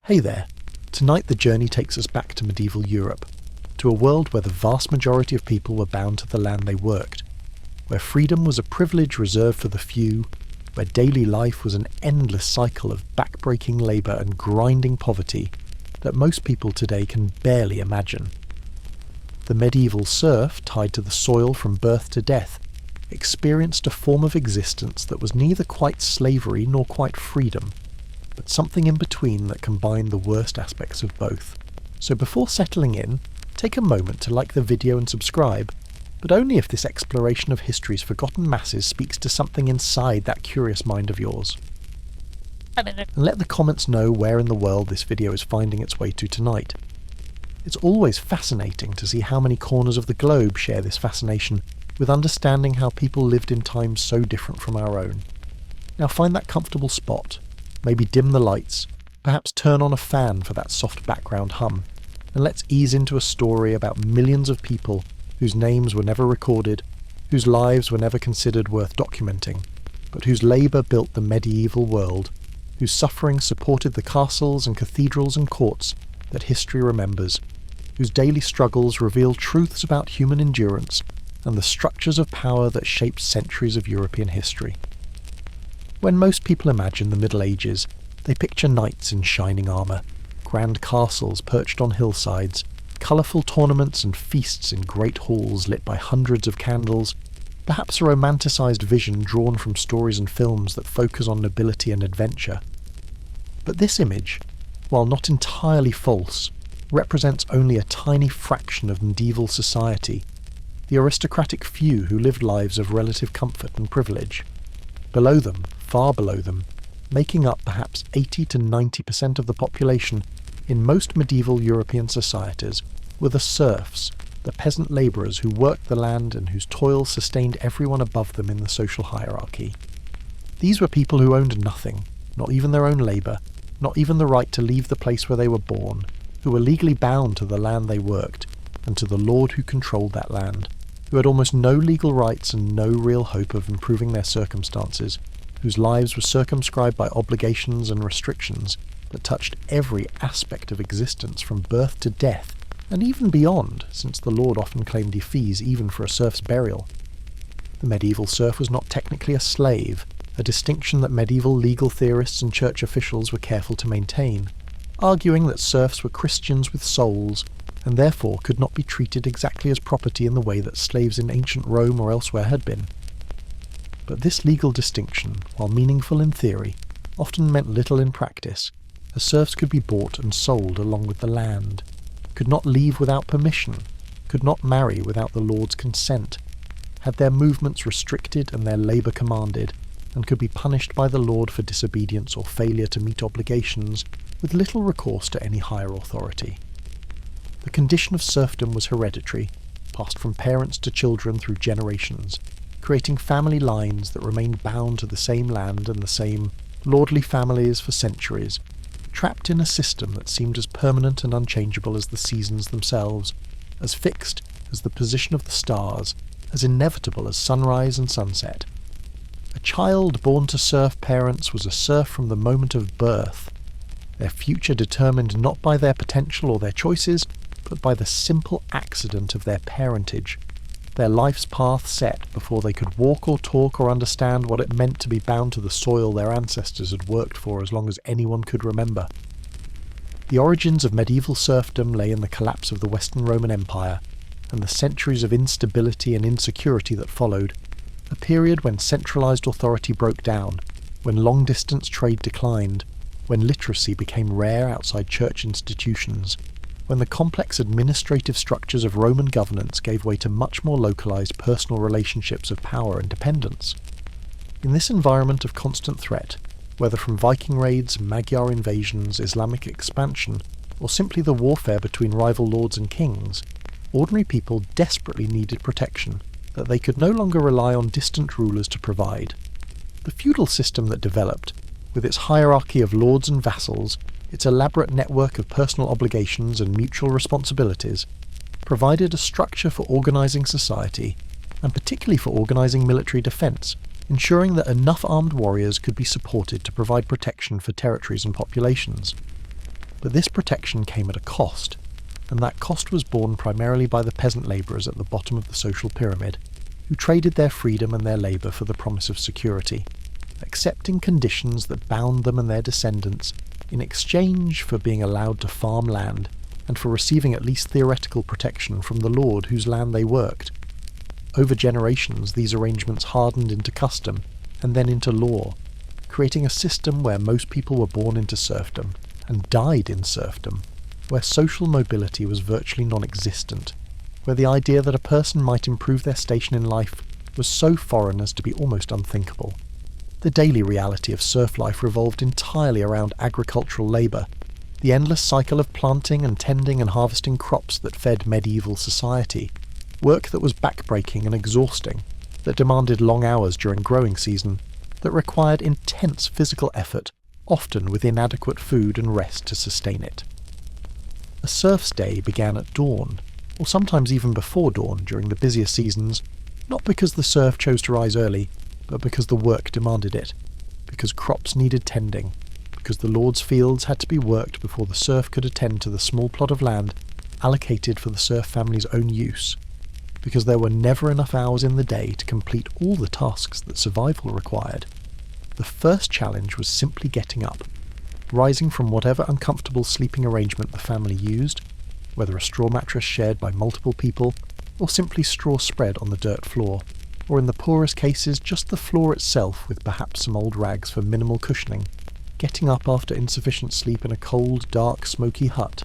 Hey there. Tonight the journey takes us back to medieval Europe, to a world where the vast majority of people were bound to the land they worked, where freedom was a privilege reserved for the few, where daily life was an endless cycle of backbreaking labour and grinding poverty that most people today can barely imagine. The medieval serf, tied to the soil from birth to death, experienced a form of existence that was neither quite slavery nor quite freedom, but something in between that combined the worst aspects of both. So before settling in, take a moment to like the video and subscribe, but only if this exploration of history's forgotten masses speaks to something inside that curious mind of yours. And let the comments know where in the world this video is finding its way to tonight. It's always fascinating to see how many corners of the globe share this fascination with understanding how people lived in times so different from our own. Now find that comfortable spot, maybe dim the lights, perhaps turn on a fan for that soft background hum, and let's ease into a story about millions of people whose names were never recorded, whose lives were never considered worth documenting, but whose labour built the medieval world, whose suffering supported the castles and cathedrals and courts that history remembers, whose daily struggles reveal truths about human endurance and the structures of power that shaped centuries of European history. When most people imagine the Middle Ages, they picture knights in shining armour, grand castles perched on hillsides, colourful tournaments and feasts in great halls lit by hundreds of candles, perhaps a romanticised vision drawn from stories and films that focus on nobility and adventure. But this image, while not entirely false, represents only a tiny fraction of medieval society, the aristocratic few who lived lives of relative comfort and privilege. Below them, far below them, making up perhaps 80 to 90% of the population in most medieval European societies, were the serfs, the peasant labourers who worked the land and whose toil sustained everyone above them in the social hierarchy. These were people who owned nothing, not even their own labour, not even the right to leave the place where they were born, who were legally bound to the land they worked, and to the lord who controlled that land, who had almost no legal rights and no real hope of improving their circumstances, whose lives were circumscribed by obligations and restrictions that touched every aspect of existence from birth to death, and even beyond, since the lord often claimed fees even for a serf's burial. The medieval serf was not technically a slave, a distinction that medieval legal theorists and church officials were careful to maintain, arguing that serfs were Christians with souls, and therefore could not be treated exactly as property in the way that slaves in ancient Rome or elsewhere had been. But this legal distinction, while meaningful in theory, often meant little in practice, as serfs could be bought and sold along with the land, could not leave without permission, could not marry without the lord's consent, had their movements restricted and their labour commanded, and could be punished by the lord for disobedience or failure to meet obligations, with little recourse to any higher authority. The condition of serfdom was hereditary, passed from parents to children through generations, creating family lines that remained bound to the same land and the same lordly families for centuries, trapped in a system that seemed as permanent and unchangeable as the seasons themselves, as fixed as the position of the stars, as inevitable as sunrise and sunset. A child born to serf parents was a serf from the moment of birth, their future determined not by their potential or their choices, but by the simple accident of their parentage, their life's path set before they could walk or talk or understand what it meant to be bound to the soil their ancestors had worked for as long as anyone could remember. The origins of medieval serfdom lay in the collapse of the Western Roman Empire, and the centuries of instability and insecurity that followed, a period when centralised authority broke down, when long-distance trade declined, when literacy became rare outside church institutions, when the complex administrative structures of Roman governance gave way to much more localised personal relationships of power and dependence. In this environment of constant threat, whether from Viking raids, Magyar invasions, Islamic expansion, or simply the warfare between rival lords and kings, ordinary people desperately needed protection that they could no longer rely on distant rulers to provide. The feudal system that developed, with its hierarchy of lords and vassals, its elaborate network of personal obligations and mutual responsibilities, provided a structure for organising society, and particularly for organising military defence, ensuring that enough armed warriors could be supported to provide protection for territories and populations. But this protection came at a cost, and that cost was borne primarily by the peasant labourers at the bottom of the social pyramid, who traded their freedom and their labour for the promise of security, accepting conditions that bound them and their descendants in exchange for being allowed to farm land and for receiving at least theoretical protection from the lord whose land they worked. Over generations, these arrangements hardened into custom and then into law, creating a system where most people were born into serfdom and died in serfdom, where social mobility was virtually non-existent, where the idea that a person might improve their station in life was so foreign as to be almost unthinkable. The daily reality of serf life revolved entirely around agricultural labour, the endless cycle of planting and tending and harvesting crops that fed medieval society, work that was backbreaking and exhausting, that demanded long hours during growing season, that required intense physical effort, often with inadequate food and rest to sustain it. A serf's day began at dawn, or sometimes even before dawn during the busier seasons, not because the serf chose to rise early, but because the work demanded it, because crops needed tending, because the lord's fields had to be worked before the serf could attend to the small plot of land allocated for the serf family's own use, because there were never enough hours in the day to complete all the tasks that survival required. The first challenge was simply getting up, rising from whatever uncomfortable sleeping arrangement the family used, whether a straw mattress shared by multiple people, or simply straw spread on the dirt floor, or in the poorest cases just the floor itself with perhaps some old rags for minimal cushioning, getting up after insufficient sleep in a cold, dark, smoky hut,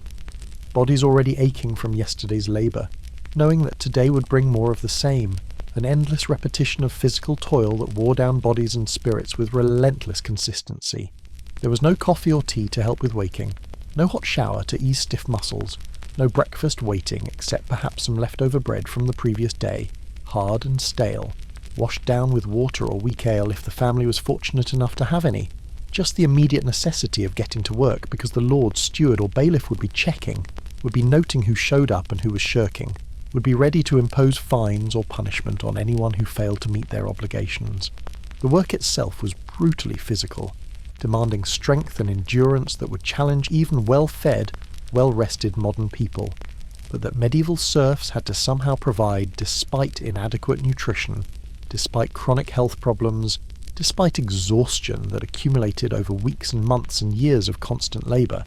bodies already aching from yesterday's labour, knowing that today would bring more of the same, an endless repetition of physical toil that wore down bodies and spirits with relentless consistency. There was no coffee or tea to help with waking, no hot shower to ease stiff muscles, no breakfast waiting except perhaps some leftover bread from the previous day, hard and stale, washed down with water or weak ale if the family was fortunate enough to have any, just the immediate necessity of getting to work because the lord, steward or bailiff would be checking, would be noting who showed up and who was shirking, would be ready to impose fines or punishment on anyone who failed to meet their obligations. The work itself was brutally physical, demanding strength and endurance that would challenge even well-fed, well-rested modern people, but that medieval serfs had to somehow provide despite inadequate nutrition, despite chronic health problems, despite exhaustion that accumulated over weeks and months and years of constant labour.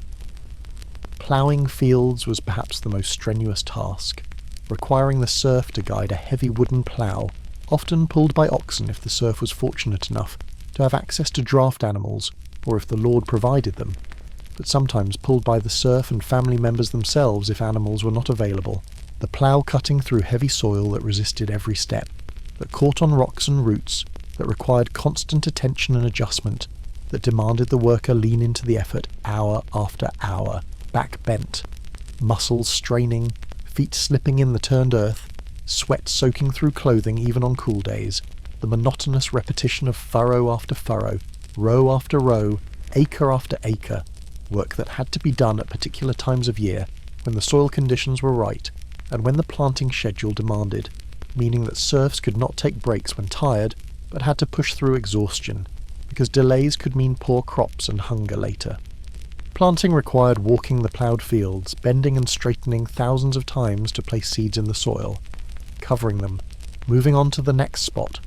Ploughing fields was perhaps the most strenuous task, requiring the serf to guide a heavy wooden plough, often pulled by oxen if the serf was fortunate enough to have access to draft animals, or if the lord provided them, but sometimes pulled by the serf and family members themselves if animals were not available, the plough cutting through heavy soil that resisted every step, that caught on rocks and roots, that required constant attention and adjustment, that demanded the worker lean into the effort hour after hour, back bent, muscles straining, feet slipping in the turned earth, sweat soaking through clothing even on cool days, the monotonous repetition of furrow after furrow, row after row, acre after acre, work that had to be done at particular times of year, when the soil conditions were right, and when the planting schedule demanded, meaning that serfs could not take breaks when tired, but had to push through exhaustion, because delays could mean poor crops and hunger later. Planting required walking the ploughed fields, bending and straightening thousands of times to place seeds in the soil, covering them, moving on to the next spot,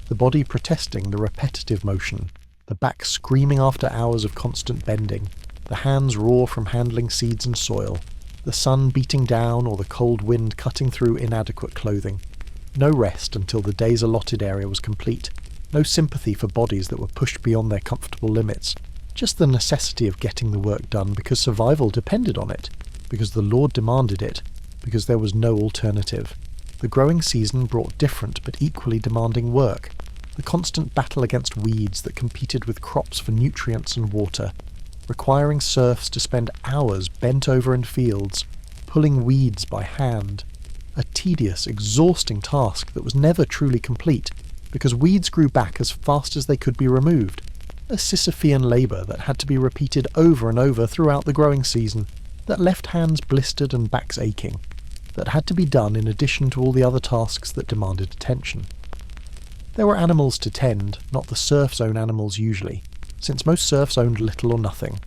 the body protesting the repetitive motion, the back screaming after hours of constant bending, the hands raw from handling seeds and soil, the sun beating down or the cold wind cutting through inadequate clothing. No rest until the day's allotted area was complete, no sympathy for bodies that were pushed beyond their comfortable limits, just the necessity of getting the work done because survival depended on it, because the lord demanded it, because there was no alternative. The growing season brought different but equally demanding work, the constant battle against weeds that competed with crops for nutrients and water, requiring serfs to spend hours bent over in fields, pulling weeds by hand, a tedious, exhausting task that was never truly complete, because weeds grew back as fast as they could be removed, a Sisyphean labour that had to be repeated over and over throughout the growing season, that left hands blistered and backs aching, that had to be done in addition to all the other tasks that demanded attention. There were animals to tend, not the serfs' own animals usually, since most serfs owned little or nothing.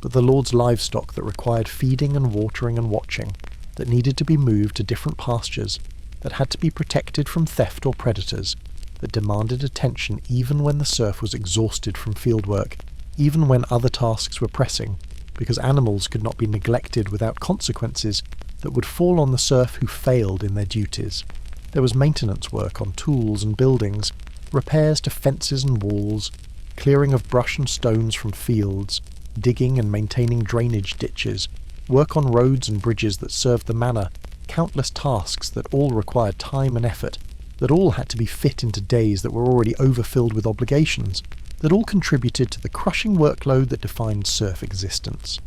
but the lord's livestock that required feeding and watering and watching, that needed to be moved to different pastures, that had to be protected from theft or predators, that demanded attention even when the serf was exhausted from fieldwork, even when other tasks were pressing, because animals could not be neglected without consequences that would fall on the serf who failed in their duties. There was maintenance work on tools and buildings, repairs to fences and walls, clearing of brush and stones from fields, digging and maintaining drainage ditches, work on roads and bridges that served the manor, countless tasks that all required time and effort, that all had to be fit into days that were already overfilled with obligations, that all contributed to the crushing workload that defined serf existence.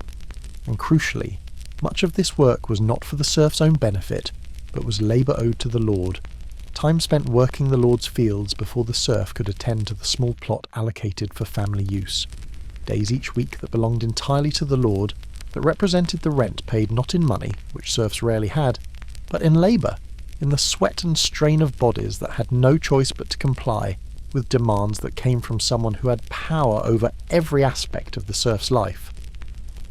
And crucially, much of this work was not for the serf's own benefit, but was labour owed to the lord, time spent working the lord's fields before the serf could attend to the small plot allocated for family use, days each week that belonged entirely to the lord, that represented the rent paid not in money, which serfs rarely had, but in labour, in the sweat and strain of bodies that had no choice but to comply with demands that came from someone who had power over every aspect of the serf's life.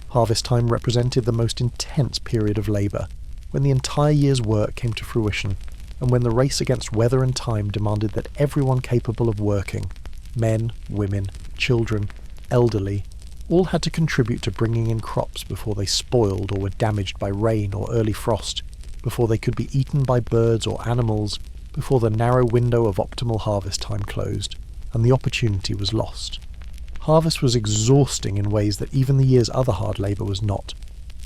Harvest time represented the most intense period of labour, when the entire year's work came to fruition, and when the race against weather and time demanded that everyone capable of working, men, women, children, elderly, all had to contribute to bringing in crops before they spoiled or were damaged by rain or early frost, before they could be eaten by birds or animals, before the narrow window of optimal harvest time closed, and the opportunity was lost. Harvest was exhausting in ways that even the year's other hard labour was not,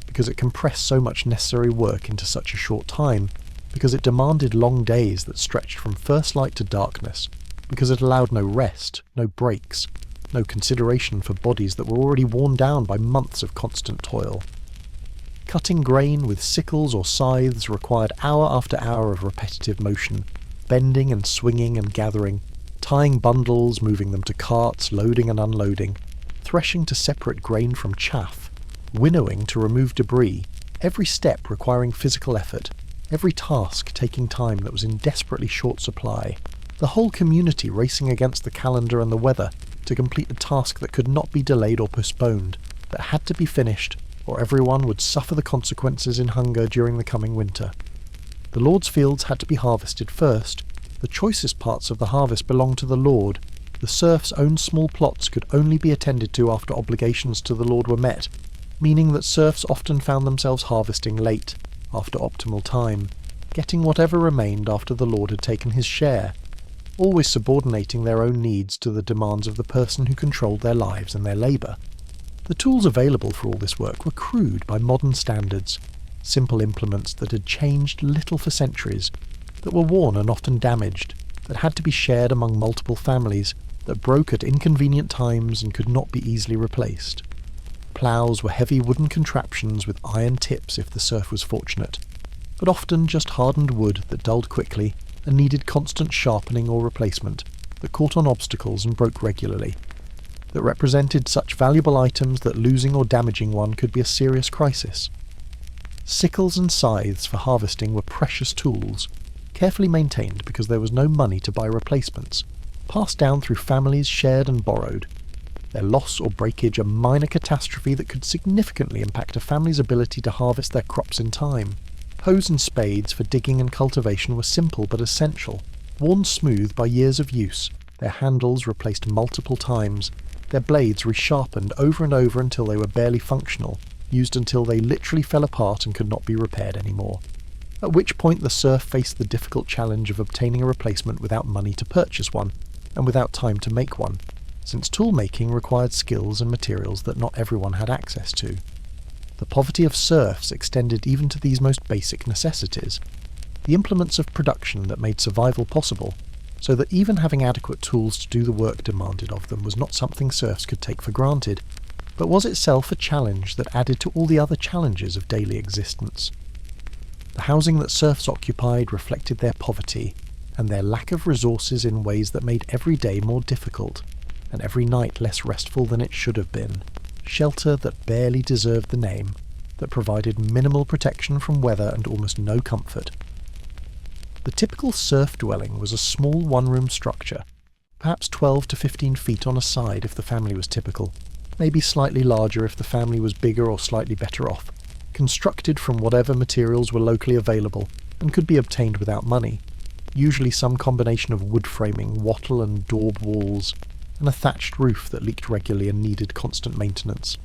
because it compressed so much necessary work into such a short time, because it demanded long days that stretched from first light to darkness, because it allowed no rest, no breaks, no consideration for bodies that were already worn down by months of constant toil. Cutting grain with sickles or scythes required hour after hour of repetitive motion, bending and swinging and gathering, tying bundles, moving them to carts, loading and unloading, threshing to separate grain from chaff, winnowing to remove debris, every step requiring physical effort, every task taking time that was in desperately short supply, the whole community racing against the calendar and the weather to complete a task that could not be delayed or postponed, that had to be finished, or everyone would suffer the consequences in hunger during the coming winter. The lord's fields had to be harvested first. The choicest parts of the harvest belonged to the lord. The serf's own small plots could only be attended to after obligations to the lord were met, meaning that serfs often found themselves harvesting late, after optimal time, getting whatever remained after the lord had taken his share, always subordinating their own needs to the demands of the person who controlled their lives and their labour. The tools available for all this work were crude by modern standards, simple implements that had changed little for centuries, that were worn and often damaged, that had to be shared among multiple families, that broke at inconvenient times and could not be easily replaced. Ploughs were heavy wooden contraptions with iron tips if the serf was fortunate, but often just hardened wood that dulled quickly and needed constant sharpening or replacement, that caught on obstacles and broke regularly, that represented such valuable items that losing or damaging one could be a serious crisis. Sickles and scythes for harvesting were precious tools, carefully maintained because there was no money to buy replacements, passed down through families shared and borrowed. Their loss or breakage a minor catastrophe that could significantly impact a family's ability to harvest their crops in time. Hoes and spades for digging and cultivation were simple but essential, worn smooth by years of use, their handles replaced multiple times, their blades resharpened over and over until they were barely functional, used until they literally fell apart and could not be repaired anymore. At which point the serf faced the difficult challenge of obtaining a replacement without money to purchase one, and without time to make one, since tool-making required skills and materials that not everyone had access to. The poverty of serfs extended even to these most basic necessities, the implements of production that made survival possible, so that even having adequate tools to do the work demanded of them was not something serfs could take for granted, but was itself a challenge that added to all the other challenges of daily existence. The housing that serfs occupied reflected their poverty and their lack of resources in ways that made every day more difficult, and every night less restful than it should have been. Shelter that barely deserved the name, that provided minimal protection from weather and almost no comfort. The typical serf dwelling was a small one-room structure, perhaps 12 to 15 feet on a side if the family was typical, maybe slightly larger if the family was bigger or slightly better off, constructed from whatever materials were locally available and could be obtained without money, usually some combination of wood framing, wattle and daub walls, and a thatched roof that leaked regularly and needed constant maintenance.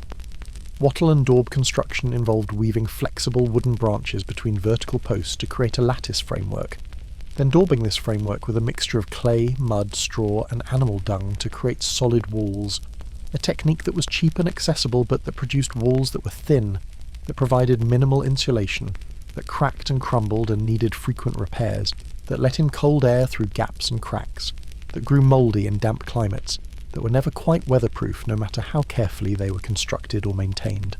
Wattle and daub construction involved weaving flexible wooden branches between vertical posts to create a lattice framework, then daubing this framework with a mixture of clay, mud, straw and animal dung to create solid walls, a technique that was cheap and accessible but that produced walls that were thin, that provided minimal insulation, that cracked and crumbled and needed frequent repairs, that let in cold air through gaps and cracks, that grew mouldy in damp climates, that were never quite weatherproof no matter how carefully they were constructed or maintained.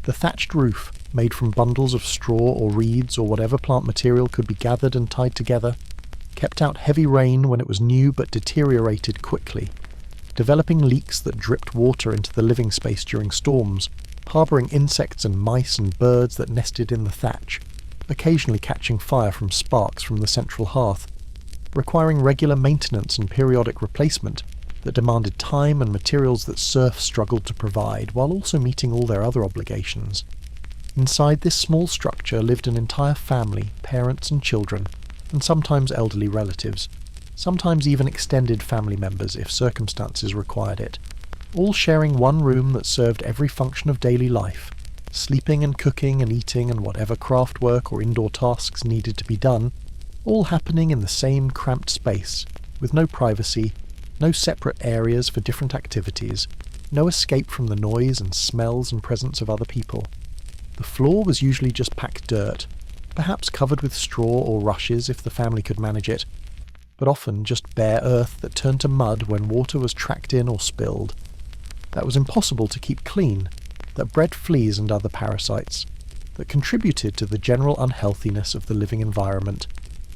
The thatched roof, made from bundles of straw or reeds or whatever plant material could be gathered and tied together, kept out heavy rain when it was new but deteriorated quickly, developing leaks that dripped water into the living space during storms, harbouring insects and mice and birds that nested in the thatch, occasionally catching fire from sparks from the central hearth, requiring regular maintenance and periodic replacement that demanded time and materials that serfs struggled to provide, while also meeting all their other obligations. Inside this small structure lived an entire family, parents and children, and sometimes elderly relatives, sometimes even extended family members if circumstances required it, all sharing one room that served every function of daily life, sleeping and cooking and eating and whatever craft work or indoor tasks needed to be done, all happening in the same cramped space, with no privacy, no separate areas for different activities, no escape from the noise and smells and presence of other people. The floor was usually just packed dirt, perhaps covered with straw or rushes if the family could manage it, but often just bare earth that turned to mud when water was tracked in or spilled. That was impossible to keep clean, that bred fleas and other parasites, that contributed to the general unhealthiness of the living environment,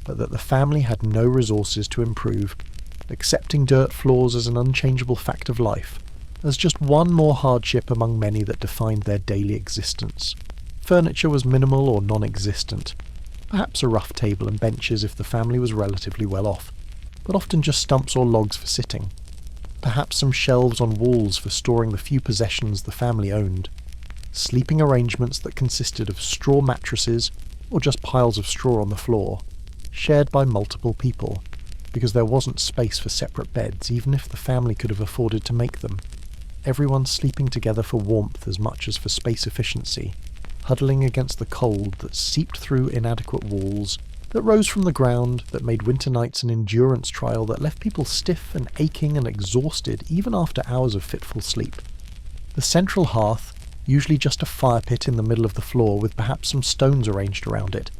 but that the family had no resources to improve, accepting dirt floors as an unchangeable fact of life, as just one more hardship among many that defined their daily existence. Furniture was minimal or non-existent, perhaps a rough table and benches if the family was relatively well off, but often just stumps or logs for sitting. Perhaps some shelves on walls for storing the few possessions the family owned. Sleeping arrangements that consisted of straw mattresses or just piles of straw on the floor, shared by multiple people, because there wasn't space for separate beds even if the family could have afforded to make them. Everyone sleeping together for warmth as much as for space efficiency, huddling against the cold that seeped through inadequate walls, that rose from the ground, that made winter nights an endurance trial that left people stiff and aching and exhausted even after hours of fitful sleep. The central hearth, usually just a fire pit in the middle of the floor with perhaps some stones arranged around it,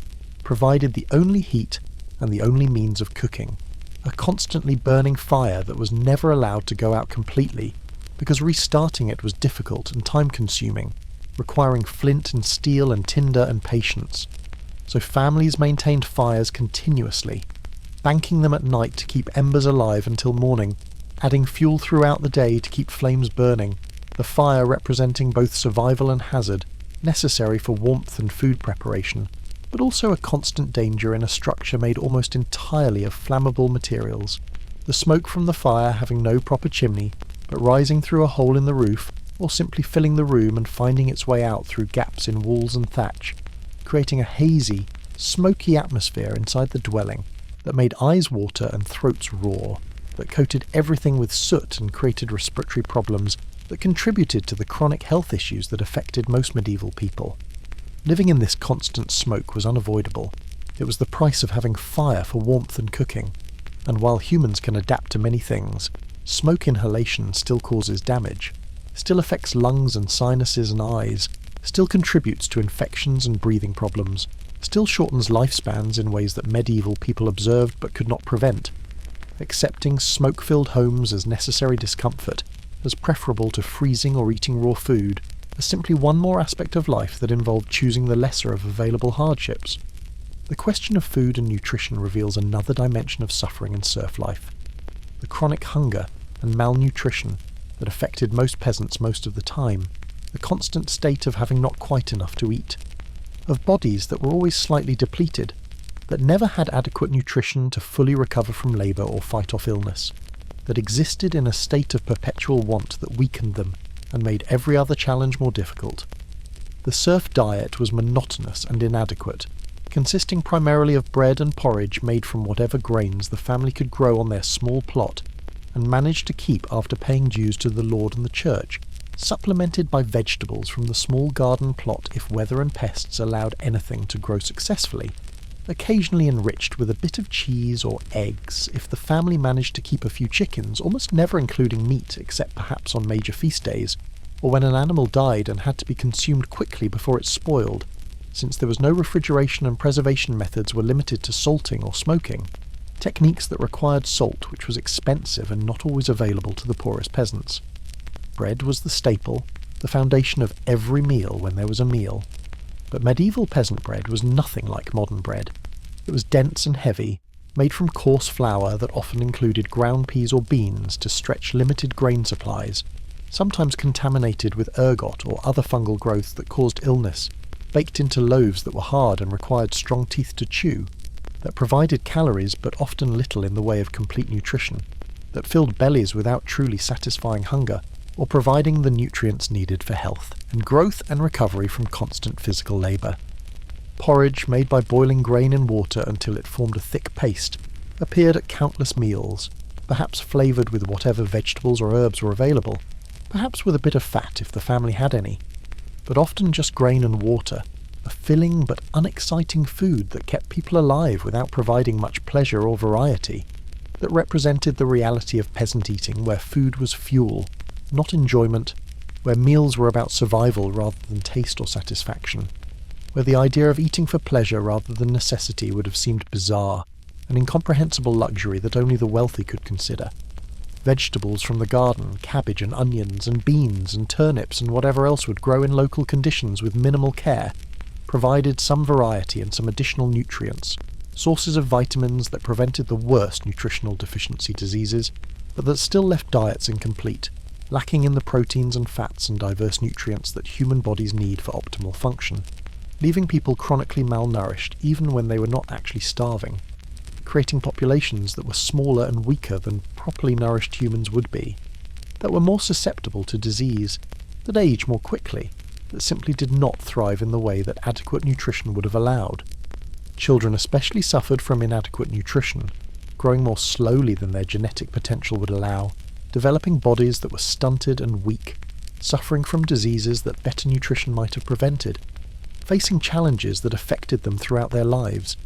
provided the only heat and the only means of cooking, a constantly burning fire that was never allowed to go out completely because restarting it was difficult and time-consuming, requiring flint and steel and tinder and patience. So families maintained fires continuously, banking them at night to keep embers alive until morning, adding fuel throughout the day to keep flames burning, the fire representing both survival and hazard, necessary for warmth and food preparation, but also a constant danger in a structure made almost entirely of flammable materials, the smoke from the fire having no proper chimney, but rising through a hole in the roof, or simply filling the room and finding its way out through gaps in walls and thatch, creating a hazy, smoky atmosphere inside the dwelling that made eyes water and throats roar, that coated everything with soot and created respiratory problems that contributed to the chronic health issues that affected most medieval people. Living in this constant smoke was unavoidable. It was the price of having fire for warmth and cooking, and while humans can adapt to many things, smoke inhalation still causes damage, still affects lungs and sinuses and eyes, still contributes to infections and breathing problems, still shortens lifespans in ways that medieval people observed but could not prevent. Accepting smoke-filled homes as necessary discomfort, as preferable to freezing or eating raw food, as simply one more aspect of life that involved choosing the lesser of available hardships. The question of food and nutrition reveals another dimension of suffering in serf life. The chronic hunger and malnutrition that affected most peasants most of the time, the constant state of having not quite enough to eat, of bodies that were always slightly depleted, that never had adequate nutrition to fully recover from labour or fight off illness, that existed in a state of perpetual want that weakened them and made every other challenge more difficult. The serf diet was monotonous and inadequate, consisting primarily of bread and porridge made from whatever grains the family could grow on their small plot and managed to keep after paying dues to the Lord and the Church, supplemented by vegetables from the small garden plot if weather and pests allowed anything to grow successfully, occasionally enriched with a bit of cheese or eggs if the family managed to keep a few chickens, almost never including meat except perhaps on major feast days, or when an animal died and had to be consumed quickly before it spoiled, since there was no refrigeration and preservation methods were limited to salting or smoking, techniques that required salt which was expensive and not always available to the poorest peasants. Bread was the staple, the foundation of every meal when there was a meal. But medieval peasant bread was nothing like modern bread. It was dense and heavy, made from coarse flour that often included ground peas or beans to stretch limited grain supplies, sometimes contaminated with ergot or other fungal growths that caused illness, baked into loaves that were hard and required strong teeth to chew, that provided calories but often little in the way of complete nutrition, that filled bellies without truly satisfying hunger, or providing the nutrients needed for health and growth and recovery from constant physical labour. Porridge, made by boiling grain in water until it formed a thick paste, appeared at countless meals, perhaps flavoured with whatever vegetables or herbs were available, perhaps with a bit of fat if the family had any, but often just grain and water, a filling but unexciting food that kept people alive without providing much pleasure or variety, that represented the reality of peasant eating where food was fuel, not enjoyment, where meals were about survival rather than taste or satisfaction, where the idea of eating for pleasure rather than necessity would have seemed bizarre, an incomprehensible luxury that only the wealthy could consider. Vegetables from the garden, cabbage and onions and beans and turnips and whatever else would grow in local conditions with minimal care, provided some variety and some additional nutrients, sources of vitamins that prevented the worst nutritional deficiency diseases, but that still left diets incomplete, lacking in the proteins and fats and diverse nutrients that human bodies need for optimal function, leaving people chronically malnourished even when they were not actually starving, creating populations that were smaller and weaker than properly nourished humans would be, that were more susceptible to disease, that aged more quickly, that simply did not thrive in the way that adequate nutrition would have allowed. Children especially suffered from inadequate nutrition, growing more slowly than their genetic potential would allow, developing bodies that were stunted and weak, suffering from diseases that better nutrition might have prevented, facing challenges that affected them throughout their lives,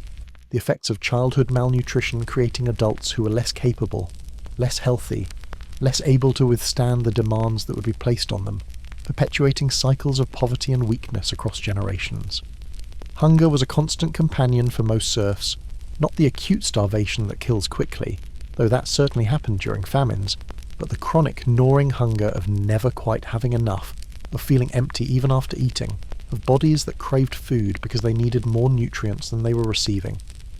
the effects of childhood malnutrition creating adults who were less capable, less healthy, less able to withstand the demands that would be placed on them, perpetuating cycles of poverty and weakness across generations. Hunger was a constant companion for most serfs, not the acute starvation that kills quickly, though that certainly happened during famines, but the chronic gnawing hunger of never quite having enough, of feeling empty even after eating, of bodies that craved food because they needed more nutrients than they were receiving,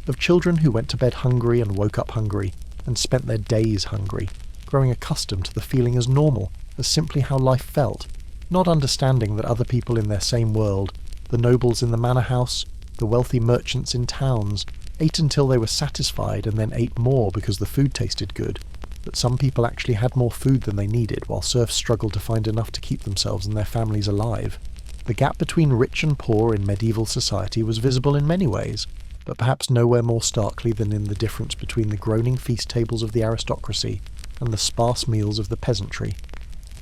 of children who went to bed hungry and woke up hungry, and spent their days hungry, growing accustomed to the feeling as normal, as simply how life felt, not understanding that other people in their same world, the nobles in the manor house, the wealthy merchants in towns, ate until they were satisfied and then ate more because the food tasted good, that some people actually had more food than they needed while serfs struggled to find enough to keep themselves and their families alive. The gap between rich and poor in medieval society was visible in many ways, but perhaps nowhere more starkly than in the difference between the groaning feast tables of the aristocracy and the sparse meals of the peasantry,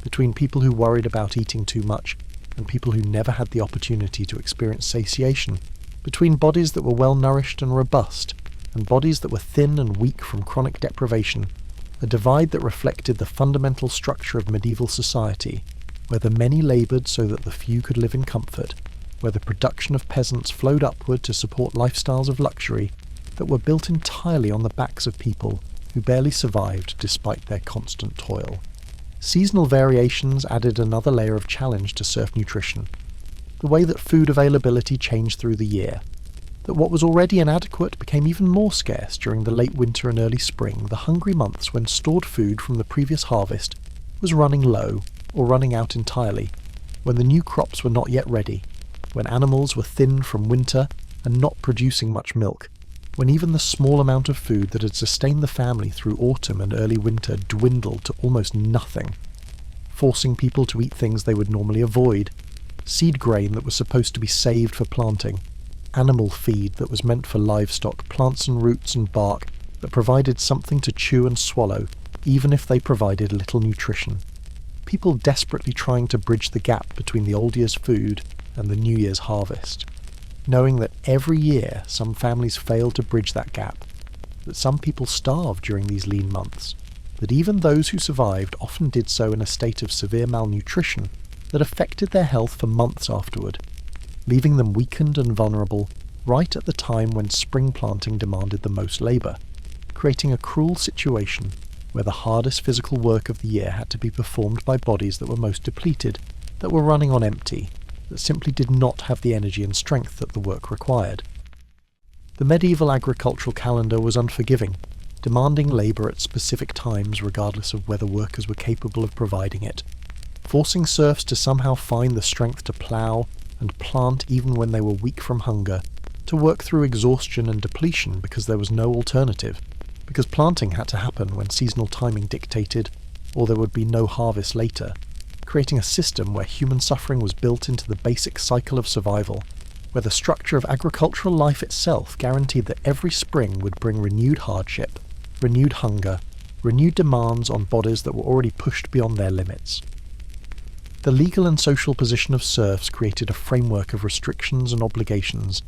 between people who worried about eating too much and people who never had the opportunity to experience satiation, between bodies that were well nourished and robust and bodies that were thin and weak from chronic deprivation, a divide that reflected the fundamental structure of medieval society, where the many laboured so that the few could live in comfort, where the production of peasants flowed upward to support lifestyles of luxury that were built entirely on the backs of people who barely survived despite their constant toil. Seasonal variations added another layer of challenge to serf nutrition, the way that food availability changed through the year, that what was already inadequate became even more scarce during the late winter and early spring, the hungry months when stored food from the previous harvest was running low or running out entirely, when the new crops were not yet ready, when animals were thin from winter and not producing much milk, when even the small amount of food that had sustained the family through autumn and early winter dwindled to almost nothing, forcing people to eat things they would normally avoid, seed grain that was supposed to be saved for planting, animal feed that was meant for livestock, plants and roots and bark that provided something to chew and swallow, even if they provided little nutrition. People desperately trying to bridge the gap between the old year's food and the new year's harvest, knowing that every year some families failed to bridge that gap, that some people starved during these lean months, that even those who survived often did so in a state of severe malnutrition that affected their health for months afterward, leaving them weakened and vulnerable right at the time when spring planting demanded the most labour, creating a cruel situation where the hardest physical work of the year had to be performed by bodies that were most depleted, that were running on empty, that simply did not have the energy and strength that the work required. The medieval agricultural calendar was unforgiving, demanding labour at specific times regardless of whether workers were capable of providing it, forcing serfs to somehow find the strength to plough and plant even when they were weak from hunger, to work through exhaustion and depletion because there was no alternative, because planting had to happen when seasonal timing dictated, or there would be no harvest later, creating a system where human suffering was built into the basic cycle of survival, where the structure of agricultural life itself guaranteed that every spring would bring renewed hardship, renewed hunger, renewed demands on bodies that were already pushed beyond their limits. The legal and social position of serfs created a framework of restrictions and obligations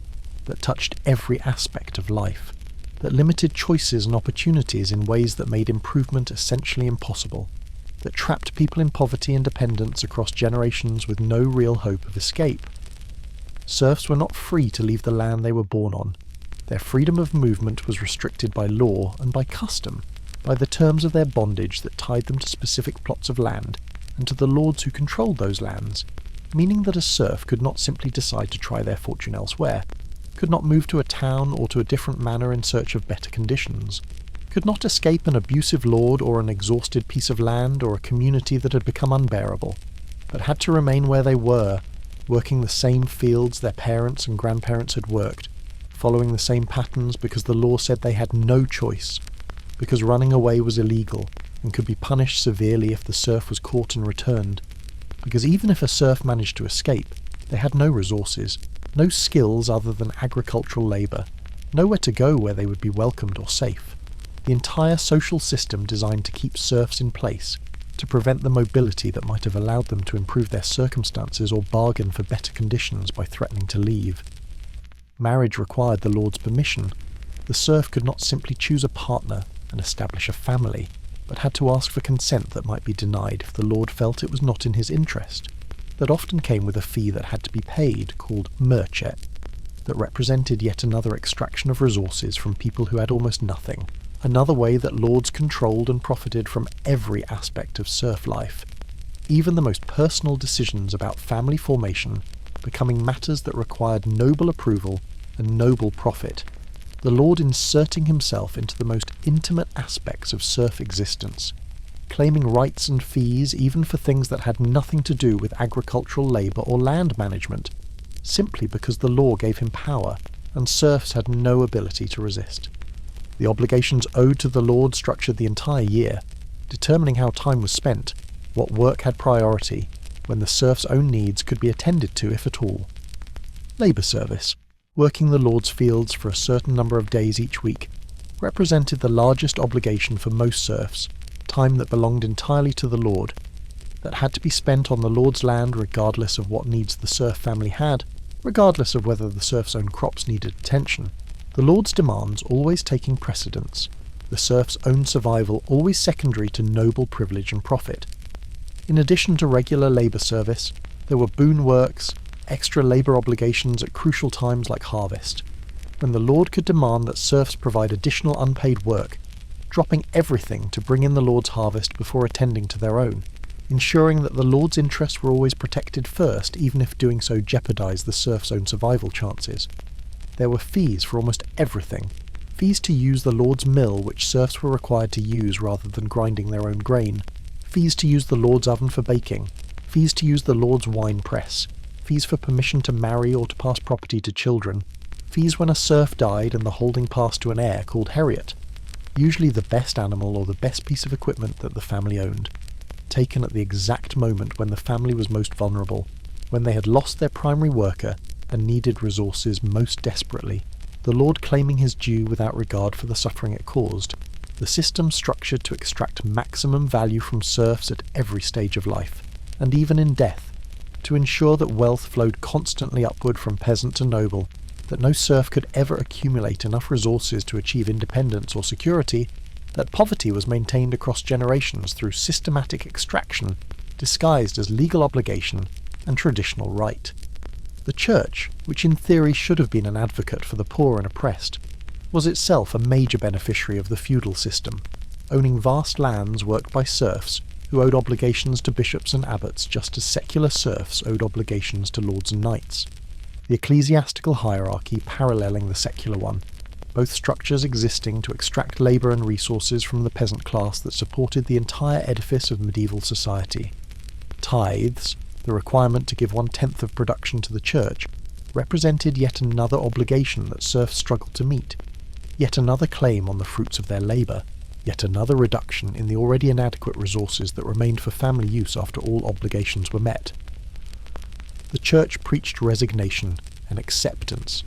that touched every aspect of life, that limited choices and opportunities in ways that made improvement essentially impossible, that trapped people in poverty and dependence across generations with no real hope of escape. Serfs were not free to leave the land they were born on. Their freedom of movement was restricted by law and by custom, by the terms of their bondage that tied them to specific plots of land and to the lords who controlled those lands, meaning that a serf could not simply decide to try their fortune elsewhere, could not move to a town or to a different manor in search of better conditions, could not escape an abusive lord or an exhausted piece of land or a community that had become unbearable, but had to remain where they were, working the same fields their parents and grandparents had worked, following the same patterns because the law said they had no choice, because running away was illegal and could be punished severely if the serf was caught and returned, because even if a serf managed to escape, they had no resources, no skills other than agricultural labour, nowhere to go where they would be welcomed or safe. The entire social system designed to keep serfs in place, to prevent the mobility that might have allowed them to improve their circumstances or bargain for better conditions by threatening to leave. Marriage required the lord's permission. The serf could not simply choose a partner and establish a family, but had to ask for consent that might be denied if the lord felt it was not in his interest. That often came with a fee that had to be paid, called merchet, that represented yet another extraction of resources from people who had almost nothing, another way that lords controlled and profited from every aspect of serf life, even the most personal decisions about family formation becoming matters that required noble approval and noble profit, the lord inserting himself into the most intimate aspects of serf existence, claiming rights and fees even for things that had nothing to do with agricultural labour or land management, simply because the law gave him power and serfs had no ability to resist. The obligations owed to the lord structured the entire year, determining how time was spent, what work had priority, when the serf's own needs could be attended to if at all. Labour service, working the lord's fields for a certain number of days each week, represented the largest obligation for most serfs, time that belonged entirely to the lord, that had to be spent on the lord's land regardless of what needs the serf family had, regardless of whether the serf's own crops needed attention, the lord's demands always taking precedence, the serf's own survival always secondary to noble privilege and profit. In addition to regular labour service, there were boon works, extra labour obligations at crucial times like harvest, when the lord could demand that serfs provide additional unpaid work, dropping everything to bring in the lord's harvest before attending to their own, ensuring that the lord's interests were always protected first, even if doing so jeopardised the serf's own survival chances. There were fees for almost everything, fees to use the lord's mill which serfs were required to use rather than grinding their own grain, fees to use the lord's oven for baking, fees to use the lord's wine press, fees for permission to marry or to pass property to children, fees when a serf died and the holding passed to an heir called heriot, usually the best animal or the best piece of equipment that the family owned, taken at the exact moment when the family was most vulnerable, when they had lost their primary worker and needed resources most desperately, the lord claiming his due without regard for the suffering it caused, the system structured to extract maximum value from serfs at every stage of life, and even in death, to ensure that wealth flowed constantly upward from peasant to noble, that no serf could ever accumulate enough resources to achieve independence or security, that poverty was maintained across generations through systematic extraction, disguised as legal obligation and traditional right. The church, which in theory should have been an advocate for the poor and oppressed, was itself a major beneficiary of the feudal system, owning vast lands worked by serfs who owed obligations to bishops and abbots just as secular serfs owed obligations to lords and knights, the ecclesiastical hierarchy paralleling the secular one, both structures existing to extract labour and resources from the peasant class that supported the entire edifice of medieval society. Tithes, the requirement to give 1/10 of production to the church, represented yet another obligation that serfs struggled to meet, yet another claim on the fruits of their labour, yet another reduction in the already inadequate resources that remained for family use after all obligations were met. The church preached resignation and acceptance,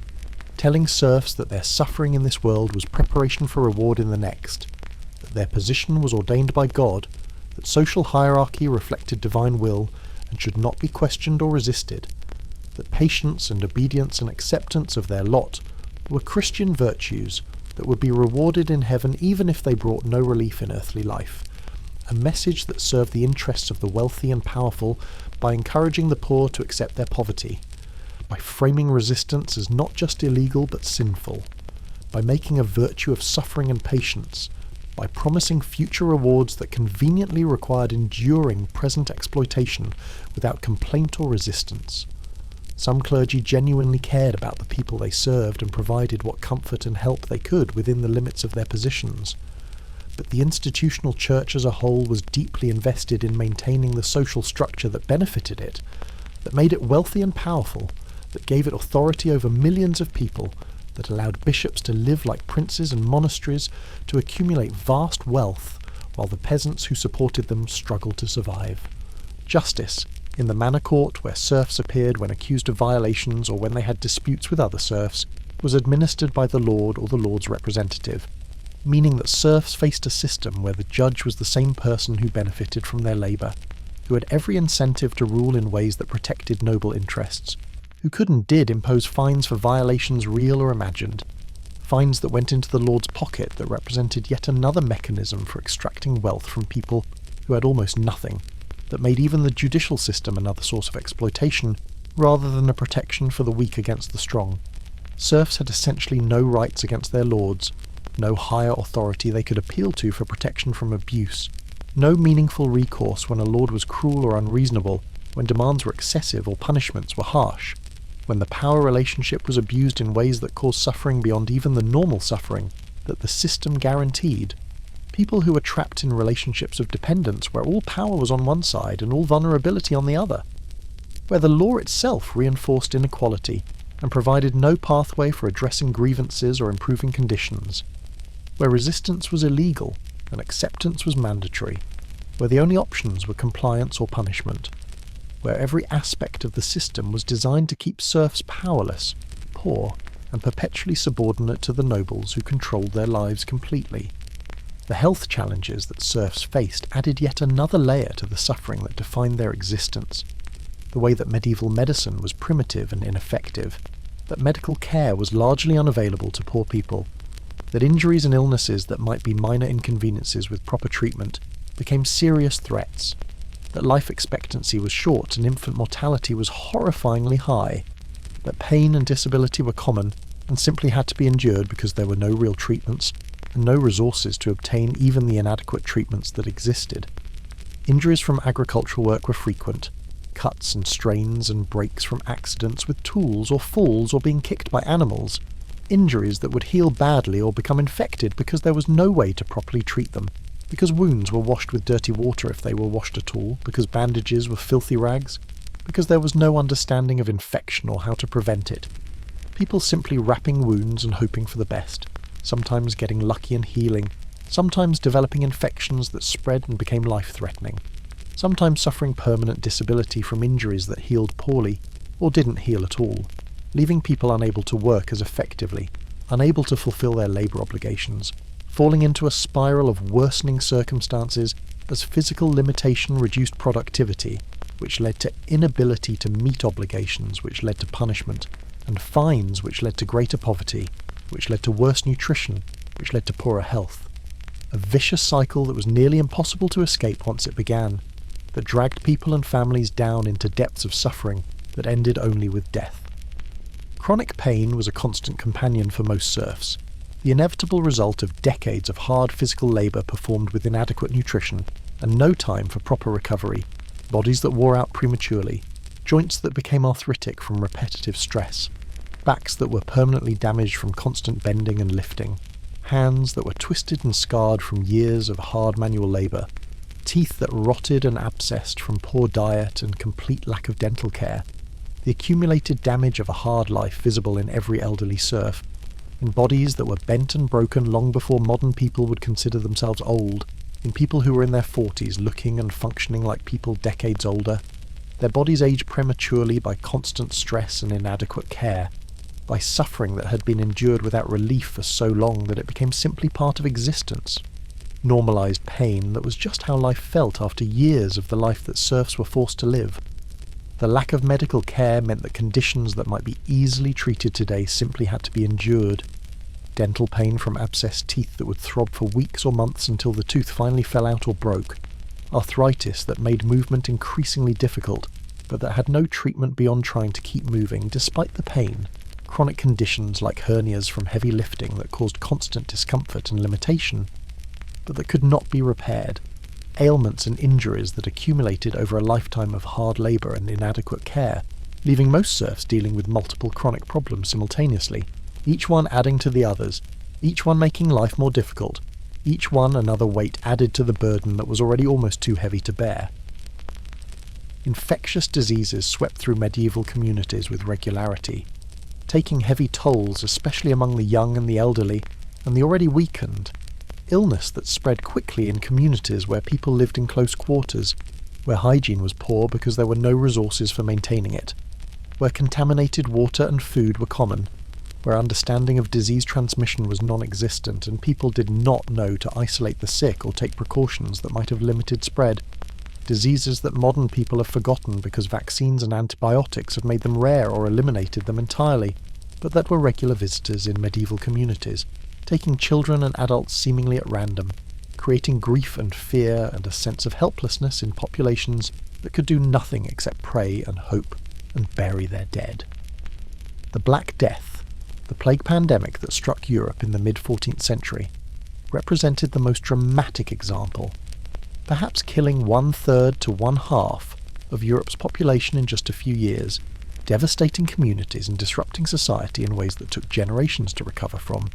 telling serfs that their suffering in this world was preparation for reward in the next, that their position was ordained by God, that social hierarchy reflected divine will and should not be questioned or resisted, that patience and obedience and acceptance of their lot were Christian virtues that would be rewarded in heaven even if they brought no relief in earthly life, a message that served the interests of the wealthy and powerful by encouraging the poor to accept their poverty, by framing resistance as not just illegal but sinful, by making a virtue of suffering and patience, by promising future rewards that conveniently required enduring present exploitation without complaint or resistance. Some clergy genuinely cared about the people they served and provided what comfort and help they could within the limits of their positions. But the institutional church as a whole was deeply invested in maintaining the social structure that benefited it, that made it wealthy and powerful, that gave it authority over millions of people, that allowed bishops to live like princes and monasteries, to accumulate vast wealth, while the peasants who supported them struggled to survive. Justice, in the manor court where serfs appeared when accused of violations or when they had disputes with other serfs, was administered by the lord or the lord's representative, meaning that serfs faced a system where the judge was the same person who benefited from their labour, who had every incentive to rule in ways that protected noble interests, who could and did impose fines for violations real or imagined, fines that went into the lord's pocket that represented yet another mechanism for extracting wealth from people who had almost nothing, that made even the judicial system another source of exploitation, rather than a protection for the weak against the strong. Serfs had essentially no rights against their lords, no higher authority they could appeal to for protection from abuse, no meaningful recourse when a lord was cruel or unreasonable, when demands were excessive or punishments were harsh, when the power relationship was abused in ways that caused suffering beyond even the normal suffering that the system guaranteed. People who were trapped in relationships of dependence where all power was on one side and all vulnerability on the other, where the law itself reinforced inequality and provided no pathway for addressing grievances or improving conditions, where resistance was illegal and acceptance was mandatory, where the only options were compliance or punishment, where every aspect of the system was designed to keep serfs powerless, poor, and perpetually subordinate to the nobles who controlled their lives completely. The health challenges that serfs faced added yet another layer to the suffering that defined their existence. The way that medieval medicine was primitive and ineffective, that medical care was largely unavailable to poor people, that injuries and illnesses that might be minor inconveniences with proper treatment became serious threats, that life expectancy was short and infant mortality was horrifyingly high, that pain and disability were common and simply had to be endured because there were no real treatments and no resources to obtain even the inadequate treatments that existed. Injuries from agricultural work were frequent, cuts and strains and breaks from accidents with tools or falls or being kicked by animals, injuries that would heal badly or become infected because there was no way to properly treat them, because wounds were washed with dirty water if they were washed at all, because bandages were filthy rags, because there was no understanding of infection or how to prevent it. People simply wrapping wounds and hoping for the best, sometimes getting lucky and healing, sometimes developing infections that spread and became life-threatening, sometimes suffering permanent disability from injuries that healed poorly or didn't heal at all, leaving people unable to work as effectively, unable to fulfill their labour obligations, falling into a spiral of worsening circumstances as physical limitation reduced productivity, which led to inability to meet obligations, which led to punishment, and fines, which led to greater poverty, which led to worse nutrition, which led to poorer health. A vicious cycle that was nearly impossible to escape once it began, that dragged people and families down into depths of suffering that ended only with death. Chronic pain was a constant companion for most serfs, the inevitable result of decades of hard physical labour performed with inadequate nutrition and no time for proper recovery, bodies that wore out prematurely, joints that became arthritic from repetitive stress, backs that were permanently damaged from constant bending and lifting, hands that were twisted and scarred from years of hard manual labour, teeth that rotted and abscessed from poor diet and complete lack of dental care, the accumulated damage of a hard life visible in every elderly serf, in bodies that were bent and broken long before modern people would consider themselves old, in people who were in their 40s looking and functioning like people decades older, their bodies aged prematurely by constant stress and inadequate care, by suffering that had been endured without relief for so long that it became simply part of existence. Normalised pain that was just how life felt after years of the life that serfs were forced to live. The lack of medical care meant that conditions that might be easily treated today simply had to be endured. Dental pain from abscessed teeth that would throb for weeks or months until the tooth finally fell out or broke. Arthritis that made movement increasingly difficult, but that had no treatment beyond trying to keep moving despite the pain. Chronic conditions like hernias from heavy lifting that caused constant discomfort and limitation, but that could not be repaired. Ailments and injuries that accumulated over a lifetime of hard labour and inadequate care, leaving most serfs dealing with multiple chronic problems simultaneously, each one adding to the others, each one making life more difficult, each one another weight added to the burden that was already almost too heavy to bear. Infectious diseases swept through medieval communities with regularity, taking heavy tolls especially among the young and the elderly, and the already weakened. Illness that spread quickly in communities where people lived in close quarters, where hygiene was poor because there were no resources for maintaining it, where contaminated water and food were common, where understanding of disease transmission was non-existent and people did not know to isolate the sick or take precautions that might have limited spread, diseases that modern people have forgotten because vaccines and antibiotics have made them rare or eliminated them entirely, but that were regular visitors in medieval communities, taking children and adults seemingly at random, creating grief and fear and a sense of helplessness in populations that could do nothing except pray and hope and bury their dead. The Black Death, the plague pandemic that struck Europe in the mid-14th century, represented the most dramatic example, perhaps killing 1/3 to 1/2 of Europe's population in just a few years, devastating communities and disrupting society in ways that took generations to recover from.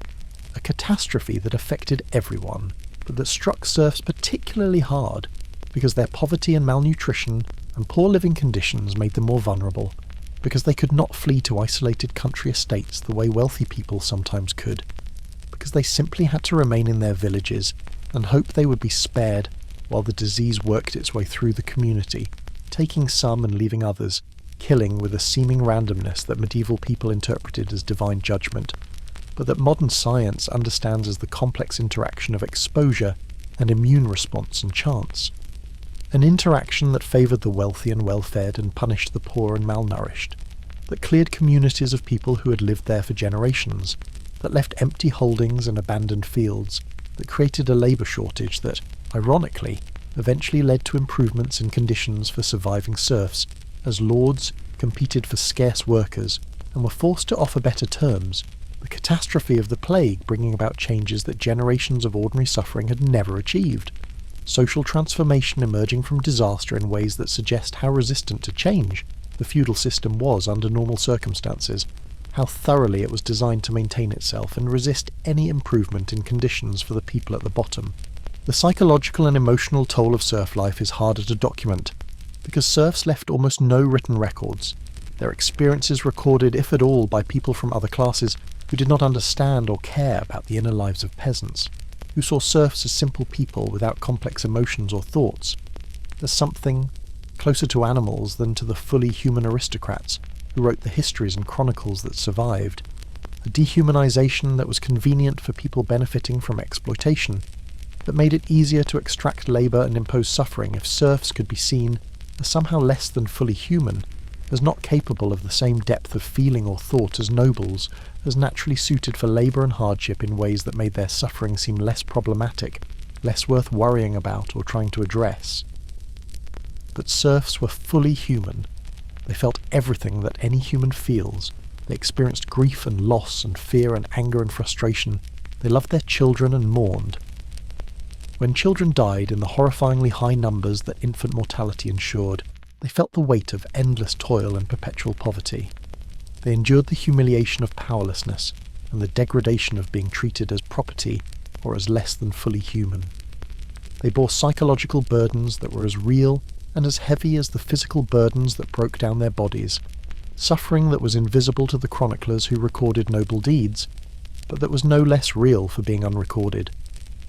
A catastrophe that affected everyone, but that struck serfs particularly hard because their poverty and malnutrition and poor living conditions made them more vulnerable, because they could not flee to isolated country estates the way wealthy people sometimes could, because they simply had to remain in their villages and hope they would be spared while the disease worked its way through the community, taking some and leaving others, killing with a seeming randomness that medieval people interpreted as divine judgment, but that modern science understands as the complex interaction of exposure and immune response and chance. An interaction that favoured the wealthy and well-fed and punished the poor and malnourished, that cleared communities of people who had lived there for generations, that left empty holdings and abandoned fields, that created a labour shortage that, ironically, eventually led to improvements in conditions for surviving serfs, as lords competed for scarce workers and were forced to offer better terms. The catastrophe of the plague bringing about changes that generations of ordinary suffering had never achieved. Social transformation emerging from disaster in ways that suggest how resistant to change the feudal system was under normal circumstances, how thoroughly it was designed to maintain itself and resist any improvement in conditions for the people at the bottom. The psychological and emotional toll of serf life is harder to document, because serfs left almost no written records. their experiences recorded, if at all, by people from other classes who did not understand or care about the inner lives of peasants, who saw serfs as simple people without complex emotions or thoughts, as something closer to animals than to the fully human aristocrats who wrote the histories and chronicles that survived, a dehumanization that was convenient for people benefiting from exploitation, that made it easier to extract labour and impose suffering if serfs could be seen as somehow less than fully human, as not capable of the same depth of feeling or thought as nobles, as naturally suited for labour and hardship in ways that made their suffering seem less problematic, less worth worrying about or trying to address. But serfs were fully human. They felt everything that any human feels. They experienced grief and loss and fear and anger and frustration. They loved their children and mourned. When children died in the horrifyingly high numbers that infant mortality ensured, they felt the weight of endless toil and perpetual poverty. They endured the humiliation of powerlessness and the degradation of being treated as property or as less than fully human. They bore psychological burdens that were as real and as heavy as the physical burdens that broke down their bodies, suffering that was invisible to the chroniclers who recorded noble deeds, but that was no less real for being unrecorded,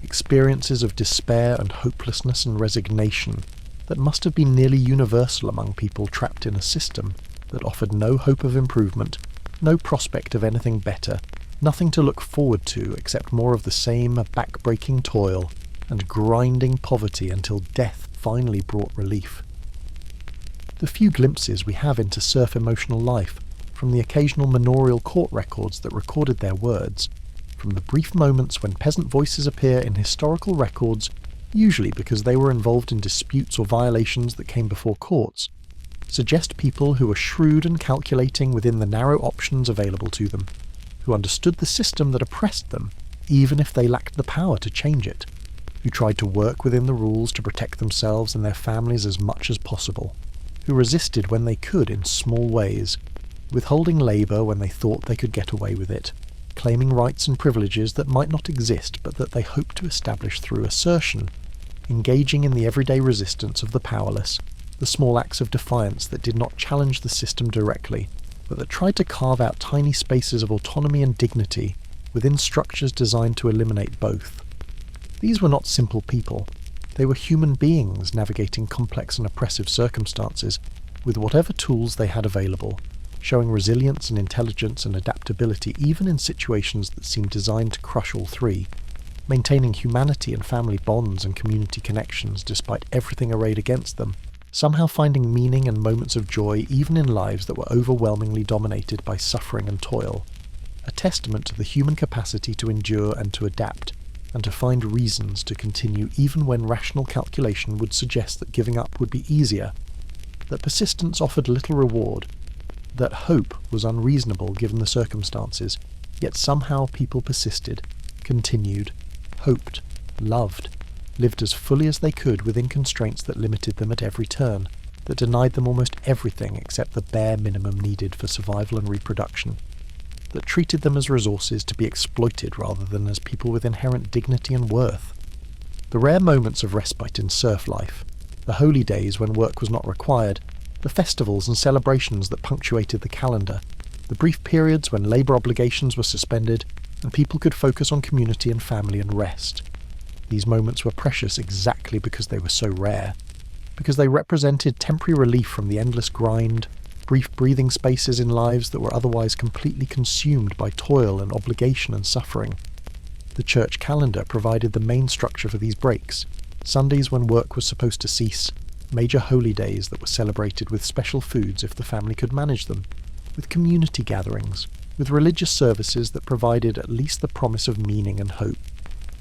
experiences of despair and hopelessness and resignation that must have been nearly universal among people trapped in a system that offered no hope of improvement, no prospect of anything better, nothing to look forward to except more of the same back-breaking toil and grinding poverty until death finally brought relief. The few glimpses we have into serf emotional life, from the occasional manorial court records that recorded their words, from the brief moments when peasant voices appear in historical records, usually because they were involved in disputes or violations that came before courts, suggest people who were shrewd and calculating within the narrow options available to them, who understood the system that oppressed them, even if they lacked the power to change it, who tried to work within the rules to protect themselves and their families as much as possible, who resisted when they could in small ways, withholding labour when they thought they could get away with it, claiming rights and privileges that might not exist but that they hoped to establish through assertion, engaging in the everyday resistance of the powerless, the small acts of defiance that did not challenge the system directly, but that tried to carve out tiny spaces of autonomy and dignity within structures designed to eliminate both. These were not simple people. They were human beings navigating complex and oppressive circumstances with whatever tools they had available, showing resilience and intelligence and adaptability even in situations that seemed designed to crush all three, maintaining humanity and family bonds and community connections despite everything arrayed against them, somehow finding meaning and moments of joy even in lives that were overwhelmingly dominated by suffering and toil, a testament to the human capacity to endure and to adapt, and to find reasons to continue even when rational calculation would suggest that giving up would be easier, that persistence offered little reward, that hope was unreasonable given the circumstances, yet somehow people persisted, continued, hoped, loved, lived as fully as they could within constraints that limited them at every turn, that denied them almost everything except the bare minimum needed for survival and reproduction, that treated them as resources to be exploited rather than as people with inherent dignity and worth. The rare moments of respite in serf life, the holy days when work was not required, the festivals and celebrations that punctuated the calendar, the brief periods when labour obligations were suspended and people could focus on community and family and rest. These moments were precious exactly because they were so rare, because they represented temporary relief from the endless grind, brief breathing spaces in lives that were otherwise completely consumed by toil and obligation and suffering. The church calendar provided the main structure for these breaks, Sundays when work was supposed to cease, major holy days that were celebrated with special foods if the family could manage them, with community gatherings, with religious services that provided at least the promise of meaning and hope,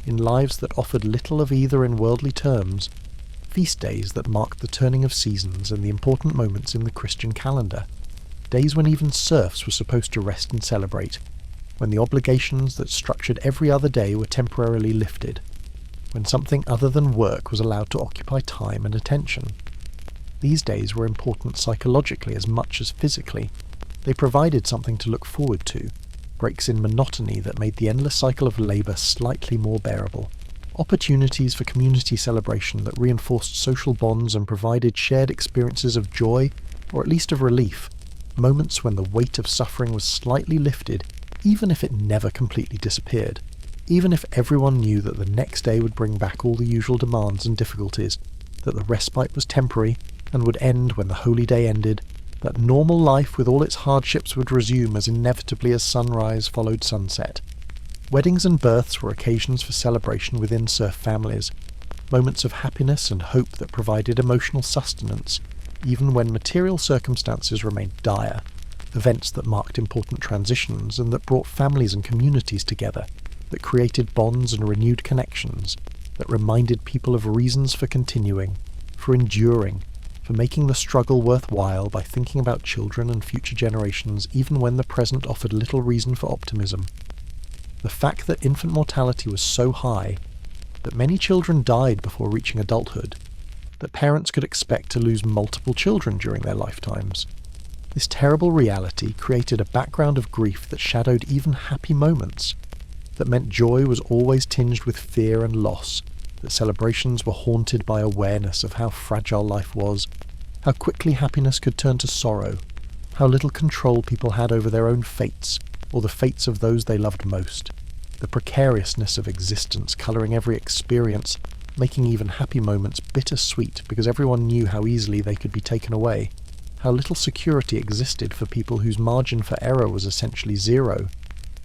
in lives that offered little of either in worldly terms, feast days that marked the turning of seasons and the important moments in the Christian calendar, days when even serfs were supposed to rest and celebrate, when the obligations that structured every other day were temporarily lifted, when something other than work was allowed to occupy time and attention. These days were important psychologically as much as physically. They provided something to look forward to, breaks in monotony that made the endless cycle of labour slightly more bearable, opportunities for community celebration that reinforced social bonds and provided shared experiences of joy, or at least of relief, moments when the weight of suffering was slightly lifted, even if it never completely disappeared, even if everyone knew that the next day would bring back all the usual demands and difficulties, that the respite was temporary and would end when the holy day ended, that normal life with all its hardships would resume as inevitably as sunrise followed sunset. Weddings and births were occasions for celebration within serf families, moments of happiness and hope that provided emotional sustenance, even when material circumstances remained dire, events that marked important transitions and that brought families and communities together, that created bonds and renewed connections, that reminded people of reasons for continuing, for enduring, for making the struggle worthwhile by thinking about children and future generations even when the present offered little reason for optimism. The fact that infant mortality was so high, that many children died before reaching adulthood, that parents could expect to lose multiple children during their lifetimes. This terrible reality created a background of grief that shadowed even happy moments, that meant joy was always tinged with fear and loss, that celebrations were haunted by awareness of how fragile life was, how quickly happiness could turn to sorrow, how little control people had over their own fates, or the fates of those they loved most, the precariousness of existence colouring every experience, making even happy moments bittersweet because everyone knew how easily they could be taken away, how little security existed for people whose margin for error was essentially zero,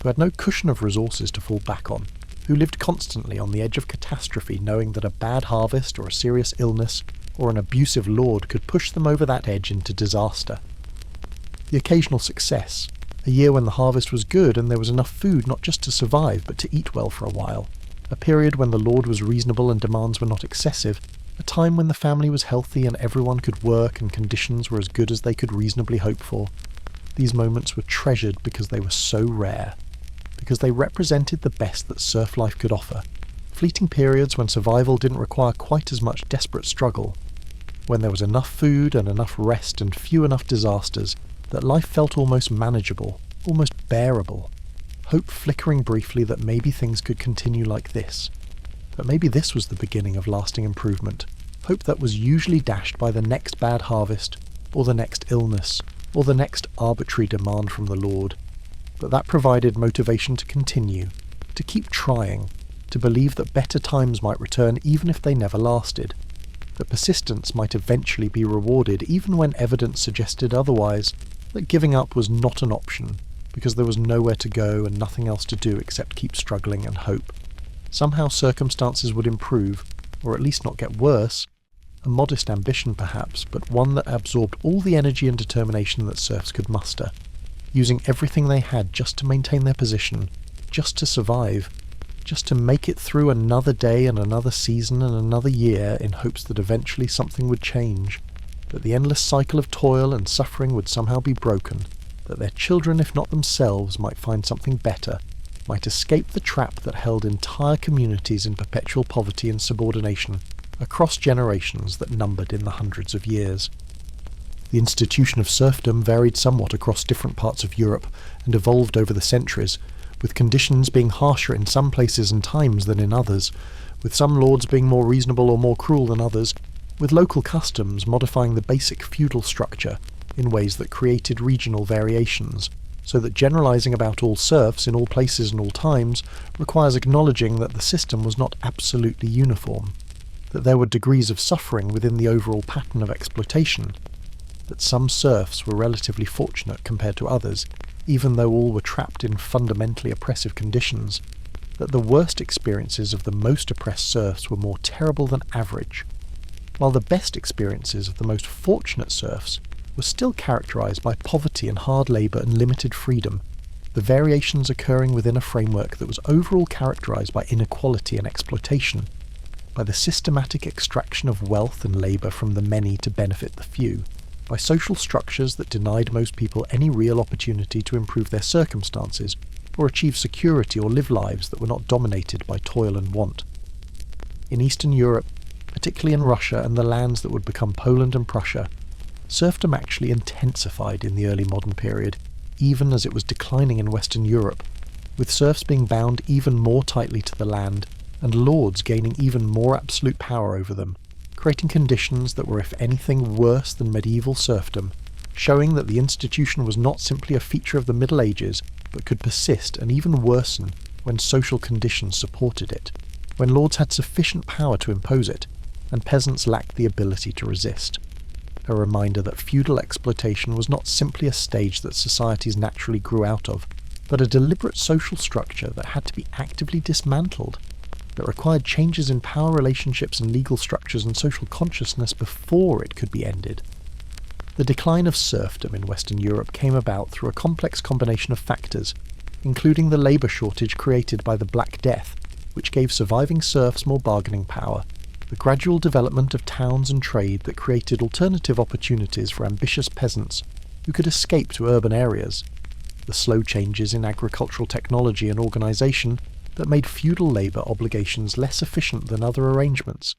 who had no cushion of resources to fall back on, who lived constantly on the edge of catastrophe knowing that a bad harvest or a serious illness or an abusive lord could push them over that edge into disaster. The occasional success, a year when the harvest was good and there was enough food not just to survive but to eat well for a while, a period when the lord was reasonable and demands were not excessive, a time when the family was healthy and everyone could work and conditions were as good as they could reasonably hope for. These moments were treasured because they were so rare, because they represented the best that serf life could offer, fleeting periods when survival didn't require quite as much desperate struggle, when there was enough food and enough rest and few enough disasters that life felt almost manageable, almost bearable, hope flickering briefly that maybe things could continue like this, that maybe this was the beginning of lasting improvement, hope that was usually dashed by the next bad harvest, or the next illness, or the next arbitrary demand from the Lord, but that provided motivation to continue, to keep trying, to believe that better times might return even if they never lasted, that persistence might eventually be rewarded even when evidence suggested otherwise, that giving up was not an option, because there was nowhere to go and nothing else to do except keep struggling and hope. Somehow circumstances would improve, or at least not get worse, a modest ambition perhaps, but one that absorbed all the energy and determination that serfs could muster, using everything they had just to maintain their position, just to survive, just to make it through another day and another season and another year in hopes that eventually something would change, that the endless cycle of toil and suffering would somehow be broken, that their children, if not themselves, might find something better, might escape the trap that held entire communities in perpetual poverty and subordination, across generations that numbered in the hundreds of years. The institution of serfdom varied somewhat across different parts of Europe and evolved over the centuries, with conditions being harsher in some places and times than in others, with some lords being more reasonable or more cruel than others, with local customs modifying the basic feudal structure in ways that created regional variations, so that generalizing about all serfs in all places and all times requires acknowledging that the system was not absolutely uniform, that there were degrees of suffering within the overall pattern of exploitation, that some serfs were relatively fortunate compared to others, even though all were trapped in fundamentally oppressive conditions, that the worst experiences of the most oppressed serfs were more terrible than average, while the best experiences of the most fortunate serfs were still characterized by poverty and hard labor and limited freedom, the variations occurring within a framework that was overall characterized by inequality and exploitation, by the systematic extraction of wealth and labor from the many to benefit the few, by social structures that denied most people any real opportunity to improve their circumstances or achieve security or live lives that were not dominated by toil and want. In Eastern Europe, particularly in Russia and the lands that would become Poland and Prussia, serfdom actually intensified in the early modern period, even as it was declining in Western Europe, with serfs being bound even more tightly to the land and lords gaining even more absolute power over them, creating conditions that were if anything worse than medieval serfdom, showing that the institution was not simply a feature of the Middle Ages, but could persist and even worsen when social conditions supported it, when lords had sufficient power to impose it, and peasants lacked the ability to resist. A reminder that feudal exploitation was not simply a stage that societies naturally grew out of, but a deliberate social structure that had to be actively dismantled, that required changes in power relationships and legal structures and social consciousness before it could be ended. The decline of serfdom in Western Europe came about through a complex combination of factors, including the labour shortage created by the Black Death, which gave surviving serfs more bargaining power, the gradual development of towns and trade that created alternative opportunities for ambitious peasants who could escape to urban areas, the slow changes in agricultural technology and organisation that made feudal labour obligations less efficient than other arrangements,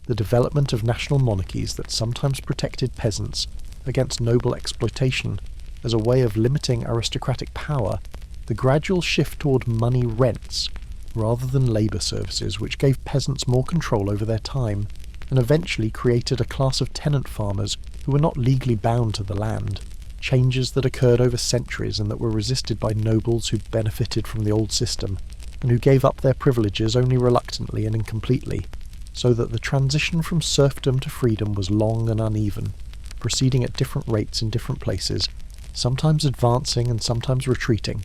the development of national monarchies that sometimes protected peasants against noble exploitation as a way of limiting aristocratic power, the gradual shift toward money rents rather than labour services, which gave peasants more control over their time, and eventually created a class of tenant farmers who were not legally bound to the land, changes that occurred over centuries and that were resisted by nobles who benefited from the old system, and who gave up their privileges only reluctantly and incompletely, so that the transition from serfdom to freedom was long and uneven, proceeding at different rates in different places, sometimes advancing and sometimes retreating,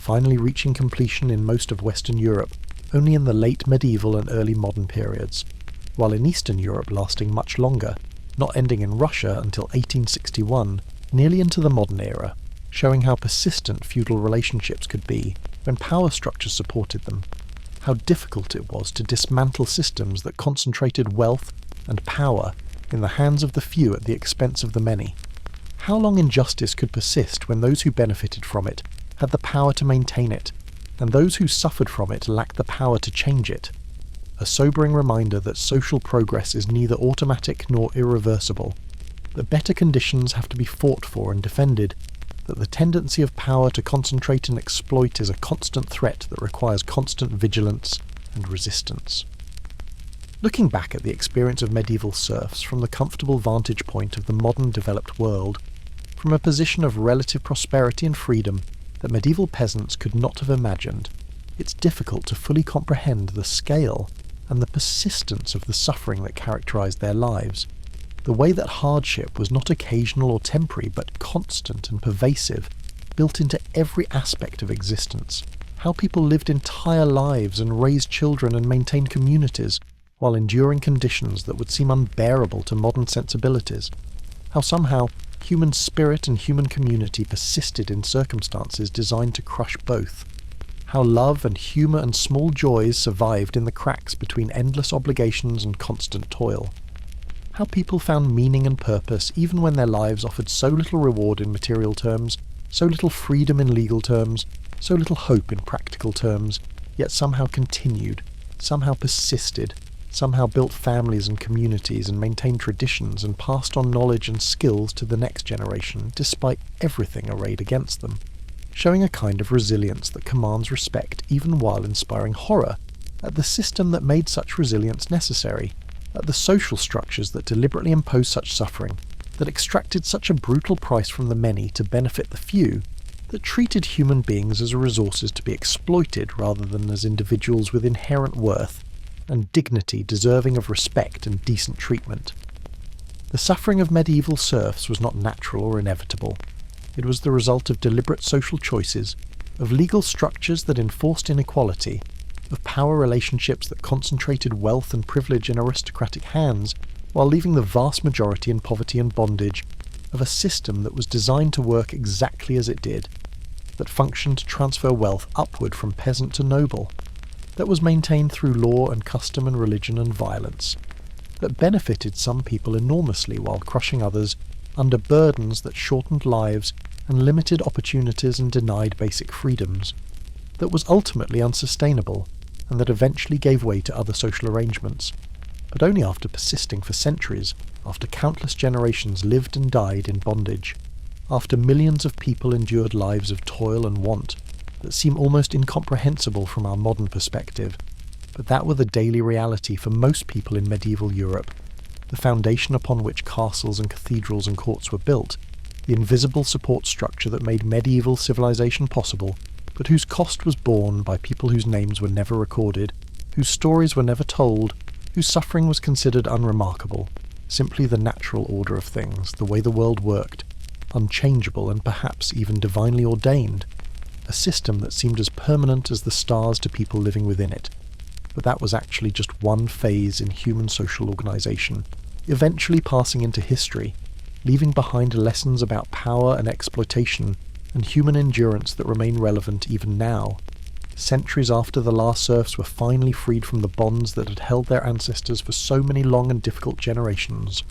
finally reaching completion in most of Western Europe only in the late medieval and early modern periods, while in Eastern Europe lasting much longer, not ending in Russia until 1861, nearly into the modern era, showing how persistent feudal relationships could be when power structures supported them, how difficult it was to dismantle systems that concentrated wealth and power in the hands of the few at the expense of the many. How long injustice could persist when those who benefited from it had the power to maintain it, and those who suffered from it lacked the power to change it. A sobering reminder that social progress is neither automatic nor irreversible, that better conditions have to be fought for and defended, that the tendency of power to concentrate and exploit is a constant threat that requires constant vigilance and resistance. Looking back at the experience of medieval serfs from the comfortable vantage point of the modern developed world, from a position of relative prosperity and freedom that medieval peasants could not have imagined, it's difficult to fully comprehend the scale and the persistence of the suffering that characterized their lives, the way that hardship was not occasional or temporary but constant and pervasive, built into every aspect of existence, how people lived entire lives and raised children and maintained communities while enduring conditions that would seem unbearable to modern sensibilities, how somehow human spirit and human community persisted in circumstances designed to crush both, how love and humour and small joys survived in the cracks between endless obligations and constant toil, how people found meaning and purpose even when their lives offered so little reward in material terms, so little freedom in legal terms, so little hope in practical terms, yet somehow continued, somehow persisted, somehow built families and communities and maintained traditions and passed on knowledge and skills to the next generation despite everything arrayed against them, showing a kind of resilience that commands respect even while inspiring horror at the system that made such resilience necessary, at the social structures that deliberately imposed such suffering, that extracted such a brutal price from the many to benefit the few, that treated human beings as resources to be exploited rather than as individuals with inherent worth and dignity deserving of respect and decent treatment. The suffering of medieval serfs was not natural or inevitable. It was the result of deliberate social choices, of legal structures that enforced inequality, of power relationships that concentrated wealth and privilege in aristocratic hands while leaving the vast majority in poverty and bondage, of a system that was designed to work exactly as it did, that functioned to transfer wealth upward from peasant to noble, that was maintained through law and custom and religion and violence, that benefited some people enormously while crushing others under burdens that shortened lives and limited opportunities and denied basic freedoms, that was ultimately unsustainable and that eventually gave way to other social arrangements, but only after persisting for centuries, after countless generations lived and died in bondage, after millions of people endured lives of toil and want that seem almost incomprehensible from our modern perspective, but that were the daily reality for most people in medieval Europe, the foundation upon which castles and cathedrals and courts were built, the invisible support structure that made medieval civilization possible, but whose cost was borne by people whose names were never recorded, whose stories were never told, whose suffering was considered unremarkable, simply the natural order of things, the way the world worked, unchangeable and perhaps even divinely ordained, a system that seemed as permanent as the stars to people living within it. But that was actually just one phase in human social organisation, eventually passing into history, leaving behind lessons about power and exploitation and human endurance that remain relevant even now, centuries after the last serfs were finally freed from the bonds that had held their ancestors for so many long and difficult generations.